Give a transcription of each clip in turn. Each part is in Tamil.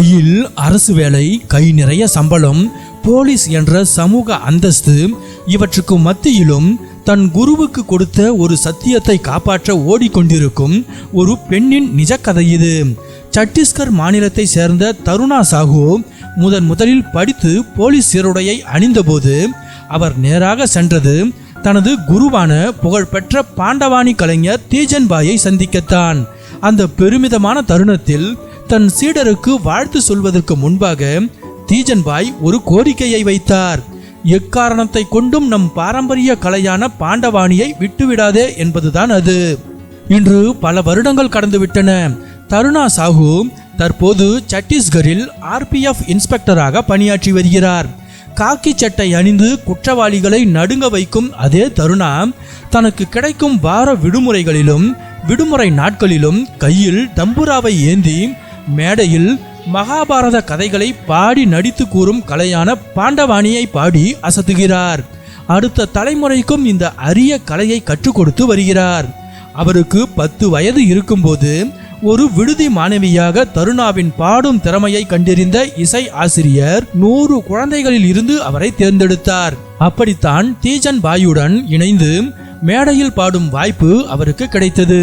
கையில் அரசு வேலை, கை நிறைய சம்பளம், போலீஸ் என்ற சமூக அந்தஸ்து, இவற்றுக்கு மத்தியிலும் தன் குருவுக்கு கொடுத்த ஒரு சத்தியத்தை காப்பாற்ற ஓடிக்கொண்டிருக்கும் ஒரு பெண்ணின் நிஜ கதை இது. சத்தீஸ்கர் மாநிலத்தை சேர்ந்த தருணா சாஹூ முதலில் படித்து போலீஸ் சீருடையை அணிந்தபோது அவர் நேராக சென்றது தனது குருவான புகழ்பெற்ற பாண்டவாணி கலைஞர் தீஜன்பாயை சந்திக்கத்தான். அந்த பெருமிதமான தருணத்தில் தன் சீடருக்கு வாழ்த்து சொல்வதற்கு முன்பாக தீஜன்பாய் ஒரு கோரிக்கையை வைத்தார். எக்காரணத்தை கொண்டும் நம் பாரம்பரிய கலையான பாண்டவாணியை விட்டுவிடாதே என்பதுதான் அது. இன்று பல வருடங்கள் கடந்துவிட்டன. தருணா சாஹூ தற்போது சத்தீஸ்கரில் RPF இன்ஸ்பெக்டராக பணியாற்றி வருகிறார். காக்கி சட்டை அணிந்து குற்றவாளிகளை நடுங்க வைக்கும் அதே தருணா தனக்கு கிடைக்கும் வார விடுமுறைகளிலும் விடுமுறை நாட்களிலும் கையில் தம்புராவை ஏந்தி மேடையில் மகாபாரத கதைகளை பாடி நடித்து கூறும் கலையான பாண்டவாணியை பாடி அசத்துகிறார். அடுத்த தலைமுறைக்கும் இந்த அரிய கலையை கற்றுக் கொடுத்து வருகிறார். அவருக்கு 10 வயது இருக்கும்போது ஒரு விடுதி மாணவியாக தருணாவின் பாடும் திறமையை கண்டறிந்த இசை ஆசிரியர் 100 குழந்தைகளில் இருந்து அவரை தேர்ந்தெடுத்தார். அப்படித்தான் தீஜன்பாயுடன் இணைந்து மேடையில் பாடும் வாய்ப்பு அவருக்கு கிடைத்தது.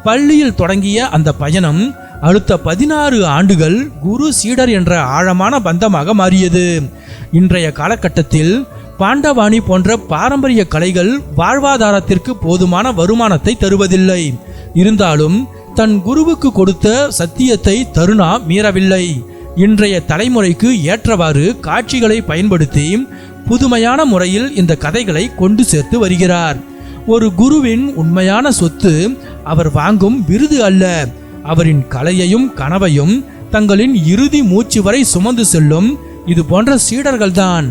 பள்ளியில் தொடங்கிய அந்த பயணம் அடுத்த 16 ஆண்டுகள் குரு சீடர் என்ற ஆழமான பந்தமாக மாறியது. இன்றைய காலகட்டத்தில் பாண்டவாணி போன்ற பாரம்பரிய கலைகள் வாழ்வாதாரத்திற்கு போதுமான வருமானத்தை தருவதில்லை. இருந்தாலும் தன் குருவுக்கு கொடுத்த சத்தியத்தை தருணா மீறவில்லை. இன்றைய தலைமுறைக்கு ஏற்றவாறு காட்சிகளை பயன்படுத்தி புதுமையான முறையில் இந்த கதைகளை கொண்டு சேர்த்து வருகிறார். ஒரு குருவின் உண்மையான சொத்து அவர் வாங்கும் விருது அல்ல, அவரின் கலையையும் கனவையும் தங்களின் இறுதி மூச்சு வரை சுமந்து செல்லும் இது போன்ற சீடர்கள்தான்.